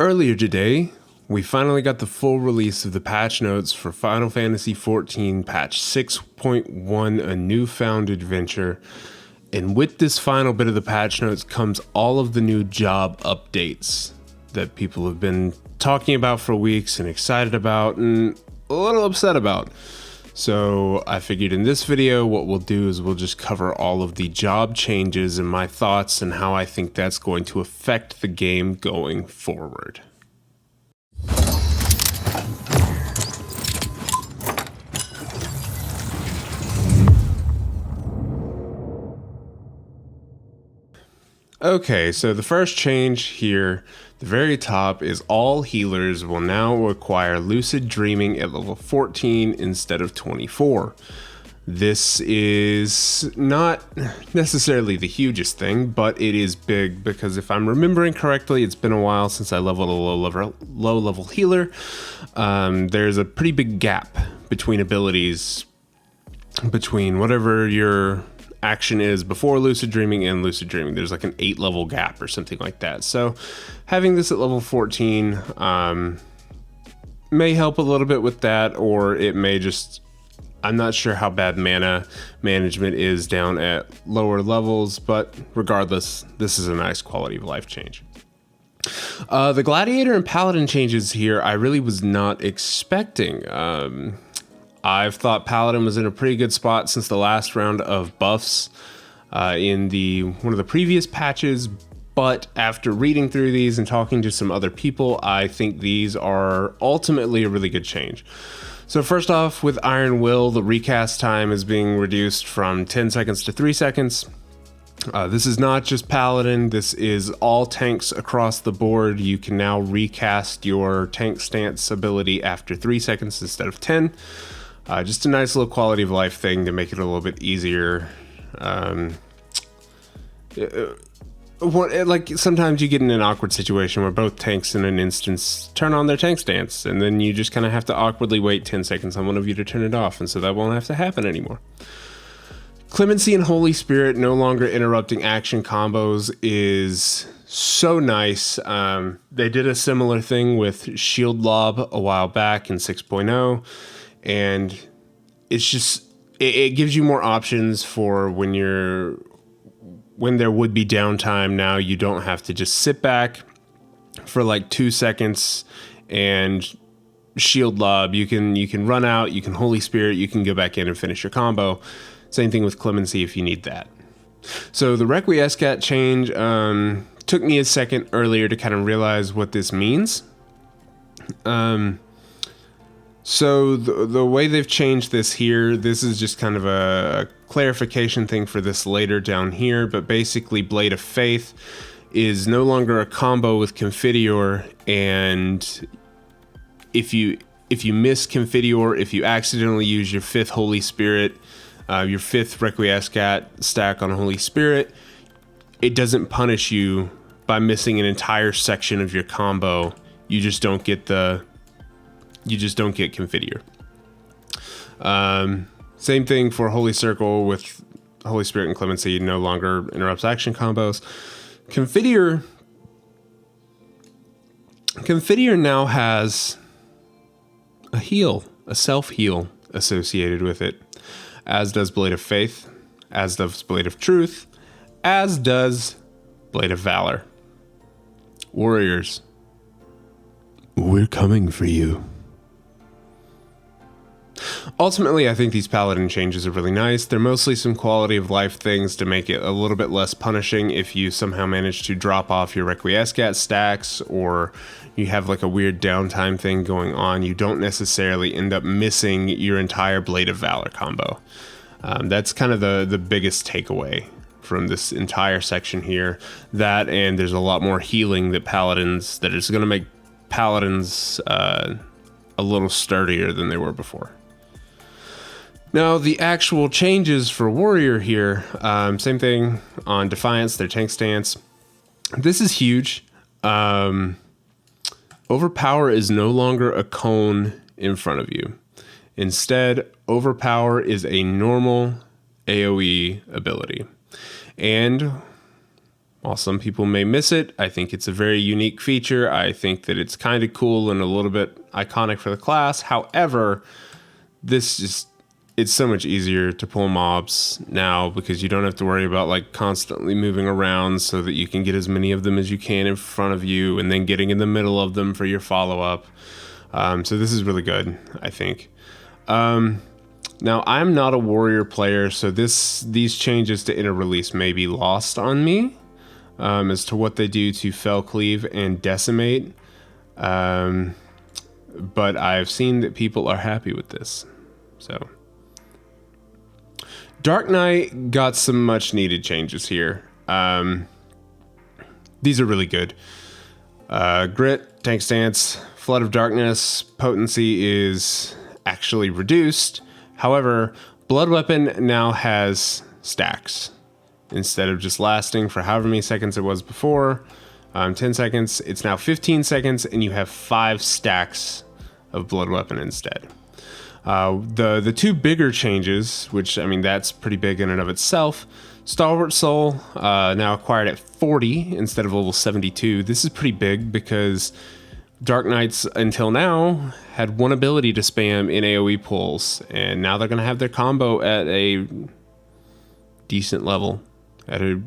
Earlier today, we finally got the full release of the patch notes for Final Fantasy XIV patch 6.1, a newfound adventure. And with this final bit of the patch notes comes all of the new job updates that people have been talking about for weeks and excited about and a little upset about. So I figured in this video, what we'll do is we'll just cover all of the job changes and my thoughts and how I think that's going to affect the game going forward. Okay, so the first change here, the very top, is all healers will now require lucid dreaming at level 14 instead of 24. This is not necessarily the hugest thing, but it is big because if I'm remembering correctly, it's been a while since I leveled a low level healer. There's a pretty big gap between abilities, between whatever your action is before lucid dreaming and lucid dreaming. There's like an 8 level gap or something like that. So having this at level 14 may help a little bit with that, or it may just, I'm not sure how bad mana management is down at lower levels, but regardless, this is a nice quality of life change. The Gladiator and Paladin changes here I really was not expecting. I've thought Paladin was in a pretty good spot since the last round of buffs in one of the previous patches, but after reading through these and talking to some other people, I think these are ultimately a really good change. So first off, with Iron Will, the recast time is being reduced from 10 seconds to 3 seconds. This is not just Paladin, this is all tanks across the board. You can now recast your tank stance ability after 3 seconds instead of 10. Just a nice little quality of life thing to make it a little bit easier. Like sometimes you get in an awkward situation where both tanks in an instance turn on their tank stance, and then you just kind of have to awkwardly wait 10 seconds on one of you to turn it off, and so that won't have to happen anymore. Clemency and Holy Spirit no longer interrupting action combos is so nice. They did a similar thing with Shield Lob a while back in 6.0. And it's just, it gives you more options for when there would be downtime. Now you don't have to just sit back for like 2 seconds and shield lob. You can run out, you can Holy Spirit, you can go back in and finish your combo. Same thing with Clemency if you need that. So the Requiescat change took me a second earlier to kind of realize what this means. So the way they've changed this here, this is just kind of a clarification thing for this later down here, but basically Blade of Faith is no longer a combo with Confiteor, and if you miss Confiteor, if you accidentally use your 5th Holy Spirit, your 5th Requiescat stack on Holy Spirit, it doesn't punish you by missing an entire section of your combo. You just don't get Confiteor. Same thing for Holy Circle with Holy Spirit and Clemency, no longer interrupts action combos. Confiteor now has a heal, a self-heal associated with it, as does Blade of Faith, as does Blade of Truth, as does Blade of Valor. Warriors, we're coming for you. Ultimately, I think these Paladin changes are really nice. They're mostly some quality of life things to make it a little bit less punishing if you somehow manage to drop off your Requiescat stacks, or you have like a weird downtime thing going on. You don't necessarily end up missing your entire Blade of Valor combo. That's kind of the biggest takeaway from this entire section here. That, and there's a lot more healing that is going to make Paladins a little sturdier than they were before. Now, the actual changes for Warrior here, same thing on Defiance, their tank stance. This is huge. Overpower is no longer a cone in front of you. Instead, Overpower is a normal AoE ability. And While some people may miss it, I think it's a very unique feature. I think that it's kind of cool and a little bit iconic for the class. However, it's so much easier to pull mobs now because you don't have to worry about like constantly moving around so that you can get as many of them as you can in front of you and then getting in the middle of them for your follow-up. So this is really good, I think. Now, I'm not a warrior player, so these changes to inner release may be lost on me as to what they do to fell cleave and decimate. But I've seen that people are happy with this. So Dark Knight got some much needed changes here. These are really good. Grit, tank stance, flood of darkness, potency is actually reduced. However, blood weapon now has stacks. Instead of just lasting for however many seconds it was before, 10 seconds, it's now 15 seconds and you have 5 stacks of blood weapon instead. The two bigger changes, which, I mean, that's pretty big in and of itself. Stalwart Soul, now acquired at 40 instead of level 72. This is pretty big because Dark Knights, until now, had one ability to spam in AoE pulls, and now they're going to have their combo at a decent level, at a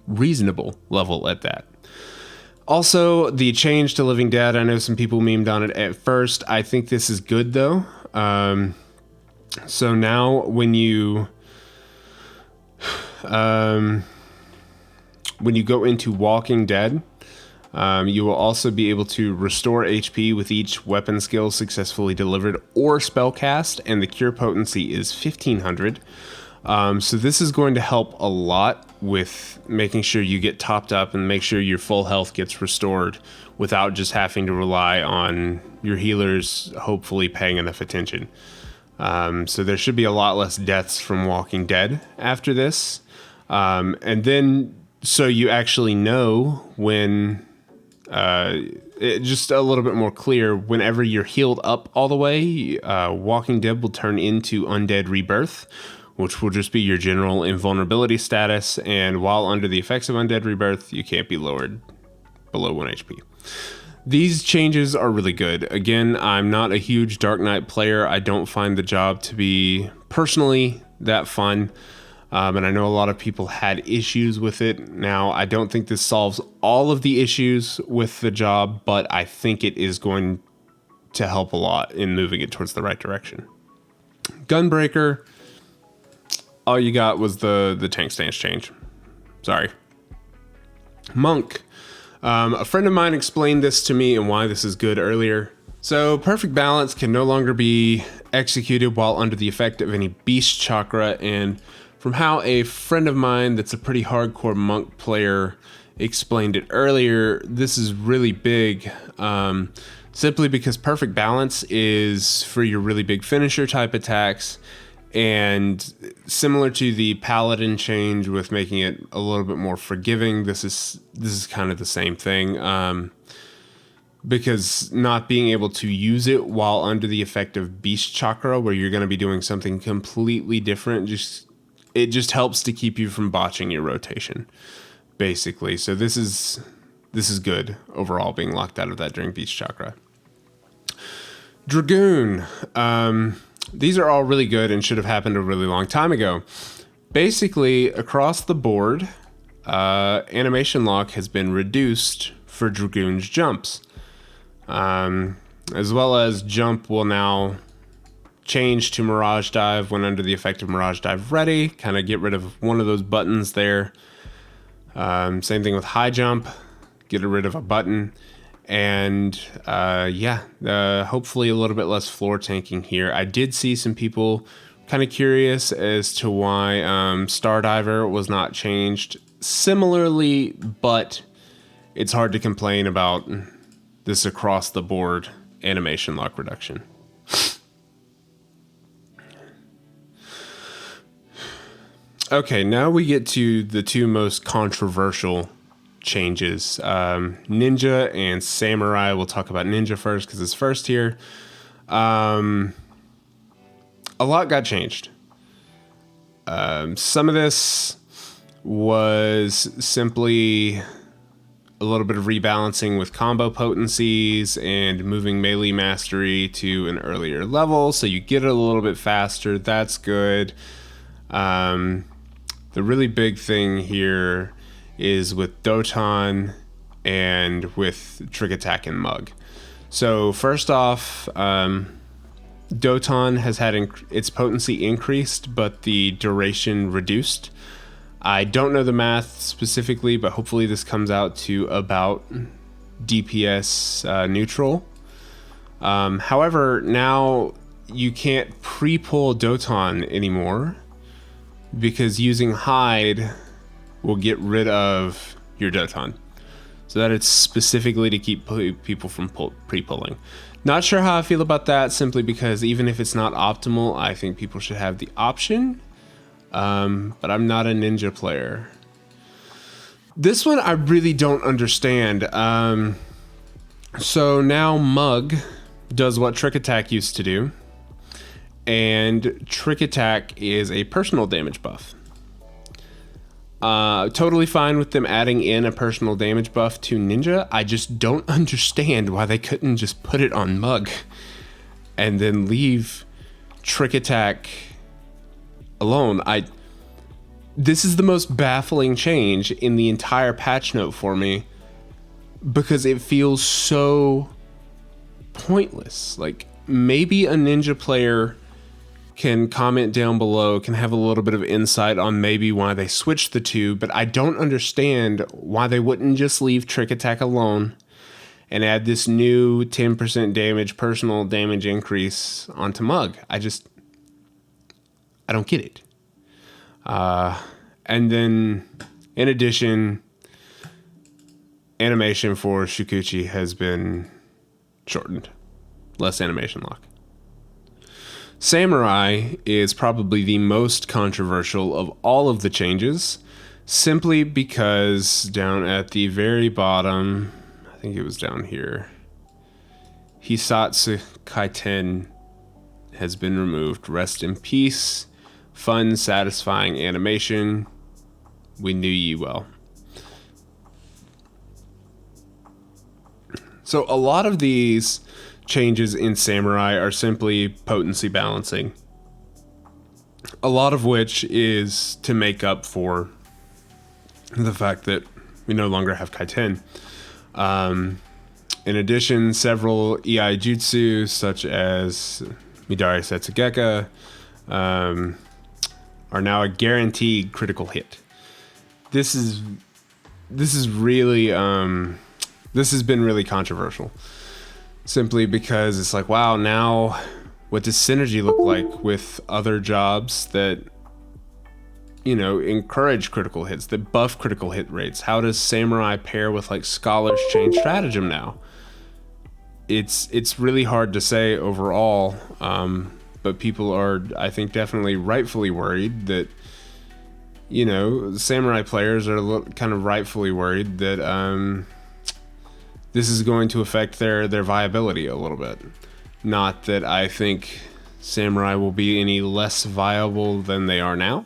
reasonable level at that. Also, the change to Living Dead, I know some people memed on it at first. I think this is good, though. So now when you go into Walking Dead, you will also be able to restore HP with each weapon skill successfully delivered or spell cast, and the cure potency is 1500. So this is going to help a lot with making sure you get topped up and make sure your full health gets restored without just having to rely on your healers hopefully paying enough attention. So there should be a lot less deaths from Walking Dead after this. And then so you actually know when just a little bit more clear, whenever you're healed up all the way, Walking Dead will turn into Undead Rebirth, which will just be your general invulnerability status, and while under the effects of Undead Rebirth, you can't be lowered below 1 HP. These changes are really good. Again, I'm not a huge Dark Knight player. I don't find the job to be, personally, that fun. And I know a lot of people had issues with it. Now, I don't think this solves all of the issues with the job, but I think it is going to help a lot in moving it towards the right direction. Gunbreaker, all you got was the tank stance change. Sorry. Monk. A friend of mine explained this to me and why this is good earlier. So perfect balance can no longer be executed while under the effect of any beast chakra, and from how a friend of mine that's a pretty hardcore monk player explained it earlier, this is really big, simply because perfect balance is for your really big finisher type attacks, and similar to the Paladin change with making it a little bit more forgiving, this is kind of the same thing, because not being able to use it while under the effect of beast chakra, where you're going to be doing something completely different, it just helps to keep you from botching your rotation, basically. So this is good overall, being locked out of that during beast chakra. Dragoon. These are all really good and should have happened a really long time ago. Basically, across the board, animation lock has been reduced for Dragoon's jumps. As well as jump will now change to Mirage Dive when under the effect of Mirage Dive ready. Kind of get rid of one of those buttons there. Same thing with high jump. Get rid of a button. And hopefully a little bit less floor tanking here. I did see some people kind of curious as to why Stardiver was not changed similarly, but it's hard to complain about this across the board animation lock reduction. Okay, now we get to the two most controversial changes. Ninja and Samurai. We'll talk about Ninja first because it's first here. A lot got changed. Some of this was simply a little bit of rebalancing with combo potencies and moving melee mastery to an earlier level, so you get it a little bit faster. That's good. The really big thing here is with Doton and with Trick Attack and Mug. So first off, Doton has had its potency increased, but the duration reduced. I don't know the math specifically, but hopefully this comes out to about DPS neutral. However, now you can't pre-pull Doton anymore because using Hide will get rid of your Doton. So that it's specifically to keep people from pre-pulling. Not sure how I feel about that, simply because even if it's not optimal, I think people should have the option. But I'm not a ninja player. This one I really don't understand. So now Mug does what Trick Attack used to do, and Trick Attack is a personal damage buff. Totally fine with them adding in a personal damage buff to Ninja. I just don't understand why they couldn't just put it on Mug and then leave Trick Attack alone. This is the most baffling change in the entire patch note for me, because it feels so pointless. Like, maybe a Ninja player can comment down below, can have a little bit of insight on maybe why they switched the two, but I don't understand why they wouldn't just leave Trick Attack alone and add this new 10% damage, personal damage increase onto Mug. I don't get it. And then, in addition, animation for Shukuchi has been shortened. Less animation lock. Samurai is probably the most controversial of all of the changes, simply because down at the very bottom, I think it was down here, Hisatsu Kaiten has been removed. Rest in peace. Fun, satisfying animation. We knew ye well. So a lot of these changes in Samurai are simply potency balancing, a lot of which is to make up for the fact that we no longer have Kaiten. In addition, several EI jutsu, such as Midari Setsugeka, are now a guaranteed critical hit. This has been really controversial, simply because it's like, wow, now what does synergy look like with other jobs that, you know, encourage critical hits, that buff critical hit rates? How does Samurai pair with like Scholar's Chain Stratagem now? It's really hard to say overall, but people are, I think, definitely rightfully worried that, you know, Samurai players are kind of rightfully worried that this is going to affect their viability a little bit. Not that I think Samurai will be any less viable than they are now,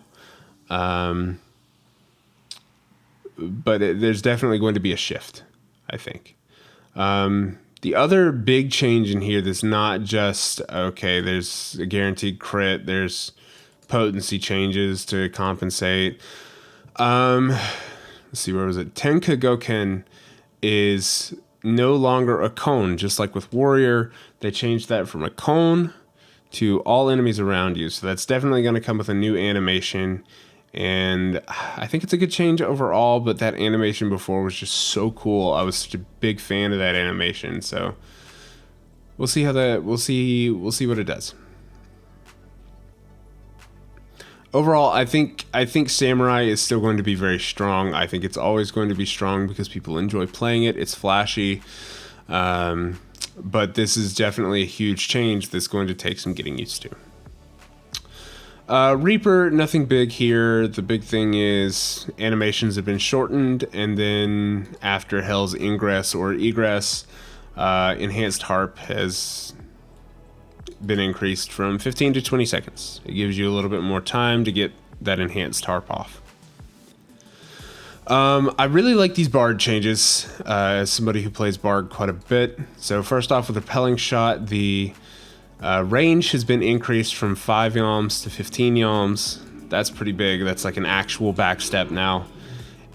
but there's definitely going to be a shift, I think. The other big change in here that's not just, okay, there's a guaranteed crit, there's potency changes to compensate. Let's see, where was it? Tenka Goken is no longer a cone, just like with Warrior. They changed that from a cone to all enemies around you. So that's definitely going to come with a new animation. And I think it's a good change overall, but that animation before was just so cool. I was such a big fan of that animation. So we'll see we'll see what it does. Overall, I think Samurai is still going to be very strong. I think it's always going to be strong because people enjoy playing it. It's flashy. But this is definitely a huge change that's going to take some getting used to. Reaper, nothing big here. The big thing is animations have been shortened, and then after Hell's Ingress or Egress, Enhanced Harp has been increased from 15 to 20 seconds. It gives you a little bit more time to get that Enhanced Harp off. I really like these Bard changes as somebody who plays Bard quite a bit. So first off, with Repelling Shot, the range has been increased from 5 yalms to 15 yalms. That's pretty big. That's like an actual backstep now.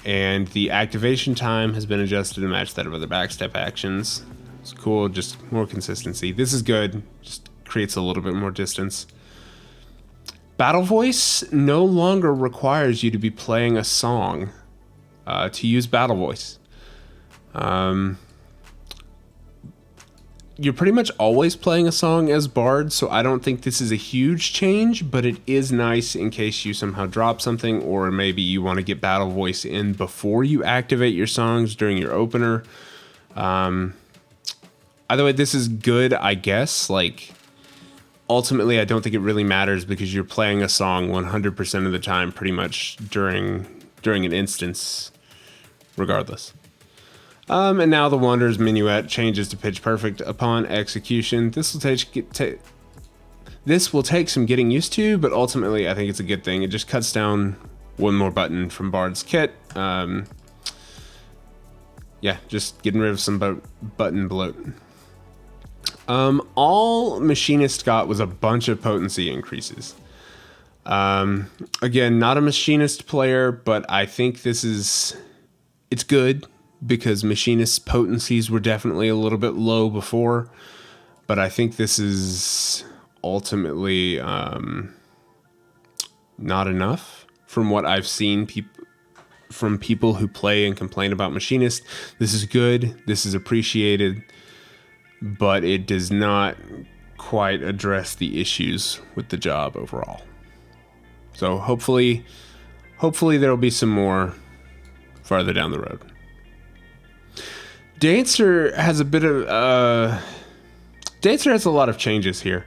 And the activation time has been adjusted to match that of other backstep actions. It's cool, just more consistency. This is good, just creates a little bit more distance. Battle Voice no longer requires you to be playing a song to use Battle Voice. You're pretty much always playing a song as Bard, so I don't think this is a huge change, but it is nice in case you somehow drop something, or maybe you want to get Battle Voice in before you activate your songs during your opener. Either way, this is good, I guess. Like, ultimately, I don't think it really matters because you're playing a song 100% of the time, pretty much during an instance, regardless. And now the Wanderer's Minuet changes to pitch perfect upon execution. This will take some getting used to, but ultimately I think it's a good thing. It just cuts down one more button from Bard's kit. Yeah, just getting rid of some button bloat. All Machinist got was a bunch of potency increases. Again, not a Machinist player, but I think it's good, because Machinist's potencies were definitely a little bit low before, but I think this is ultimately not enough from what I've seen from people who play and complain about Machinist. This is good, this is appreciated, but it does not quite address the issues with the job overall. So hopefully there'll be some more farther down the road. Dancer has a lot of changes here.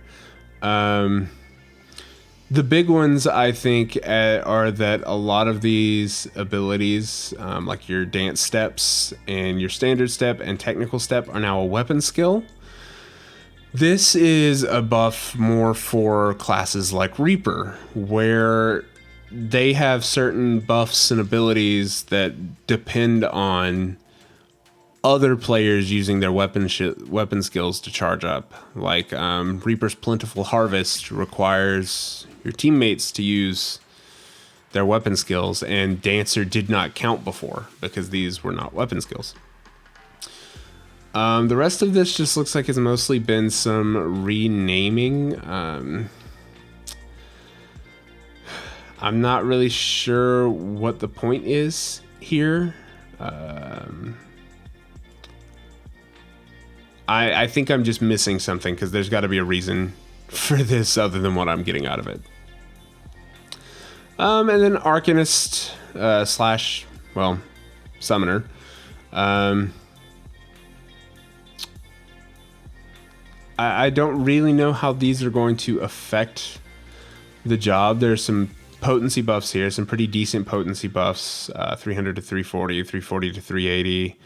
The big ones, I think, are that a lot of these abilities, like your dance steps and your standard step and technical step, are now a weapon skill. This is a buff more for classes like Reaper, where they have certain buffs and abilities that depend on other players using their weapon skills to charge up. Like Reaper's Plentiful Harvest requires your teammates to use their weapon skills, and Dancer did not count before because these were not weapon skills. The rest of this just looks like it's mostly been some renaming. I'm not really sure what the point is here. I think I'm just missing something, because there's got to be a reason for this other than what I'm getting out of it. And then Arcanist / Summoner. I don't really know how these are going to affect the job. There's some potency buffs here, some pretty decent potency buffs. 300 to 340, 340 to 380,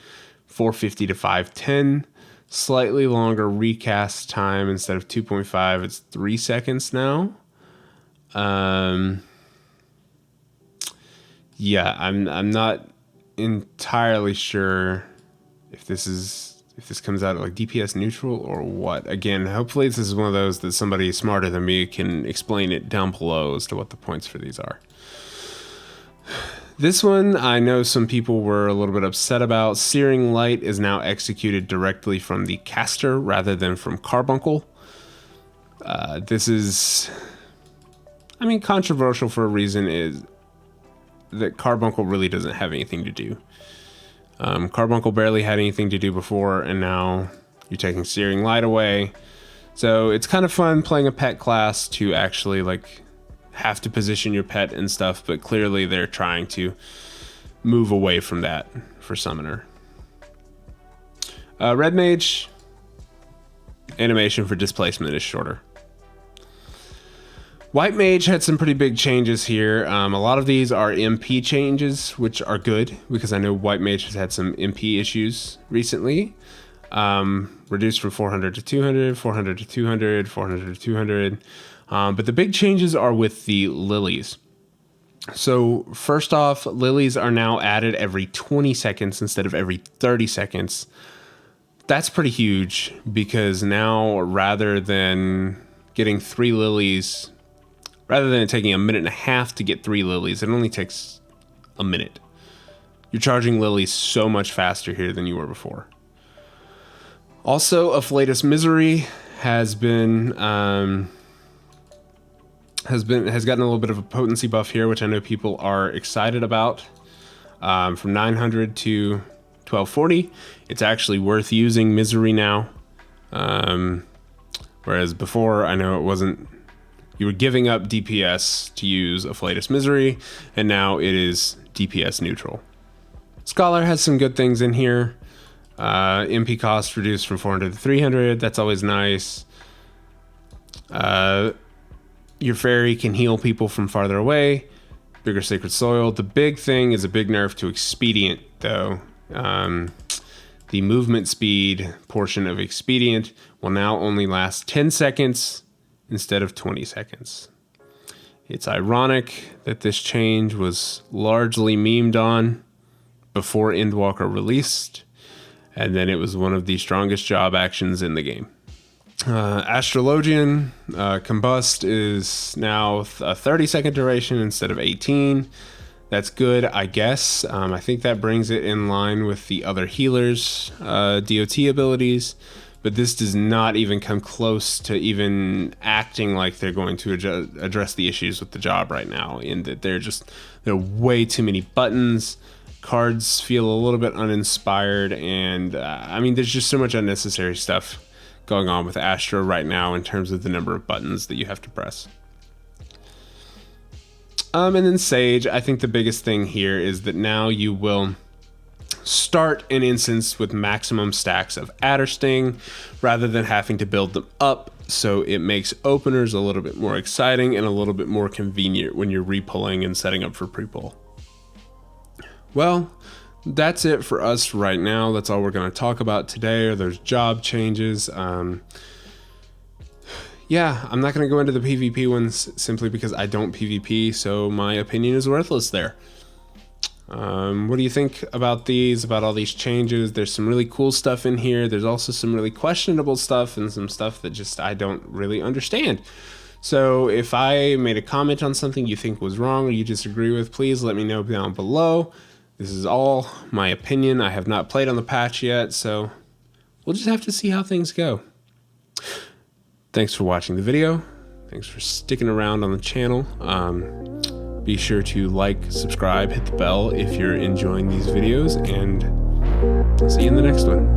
450 to 510. Slightly longer recast time. Instead of 2.5, it's 3 seconds now. Yeah, I'm not entirely sure if this comes out like DPS neutral or what. Again, hopefully this is one of those that somebody smarter than me can explain it down below as to what the points for these are. This one, I know some people were a little bit upset about. Searing Light is now executed directly from the caster rather than from Carbuncle. This is, controversial for a reason, is that Carbuncle really doesn't have anything to do. Carbuncle barely had anything to do before, and now you're taking Searing Light away. So it's kind of fun playing a pet class to actually have to position your pet and stuff, but clearly they're trying to move away from that for Summoner. Red Mage, animation for displacement is shorter. White Mage had some pretty big changes here. A lot of these are MP changes, which are good, because I know White Mage has had some MP issues recently. Reduced from 400 to 200, 400 to 200, 400 to 200. But the big changes are with the lilies. So first off, lilies are now added every 20 seconds instead of every 30 seconds. That's pretty huge, because now rather than getting 3 lilies, rather than it taking a minute and a half to get 3 lilies, it only takes a minute. You're charging lilies so much faster here than you were before. Also, Afflatus Misery has gotten a little bit of a potency buff here, which I know people are excited about. From 900 to 1240, it's actually worth using Misery now. Whereas before, I know it wasn't. You were giving up DPS to use Afflatus Misery, and now it is DPS neutral. Scholar has some good things in here. MP cost reduced from 400 to 300. That's always nice. Your fairy can heal people from farther away. Bigger sacred soil. The big thing is a big nerf to expedient, though. The movement speed portion of expedient will now only last 10 seconds instead of 20 seconds. It's ironic that this change was largely memed on before Endwalker released, and then it was one of the strongest job actions in the game. Astrologian Combust is now a 30-second duration instead of 18. That's good, I guess. I think that brings it in line with the other healers' DOT abilities, but this does not even come close to even acting like they're going to address the issues with the job right now, in that there are way too many buttons. Cards feel a little bit uninspired, and I mean, there's just so much unnecessary stuff going on with Astro right now in terms of the number of buttons that you have to press. And then Sage, I think the biggest thing here is that now you will start an instance with maximum stacks of Adder Sting rather than having to build them up, so it makes openers a little bit more exciting and a little bit more convenient when you're repulling and setting up for pre-pull. Well, that's it for us right now. That's all we're going to talk about today, are those job changes. Yeah, I'm not going to go into the PvP ones simply because I don't PvP, so my opinion is worthless there. What do you think about these, about all these changes? There's some really cool stuff in here. There's also some really questionable stuff and some stuff that just I don't really understand. So if I made a comment on something you think was wrong or you disagree with, please let me know down below. This is all my opinion. I have not played on the patch yet, so we'll just have to see how things go. Thanks for watching the video. Thanks for sticking around on the channel. Be sure to like, subscribe, hit the bell if you're enjoying these videos, and I'll see you in the next one.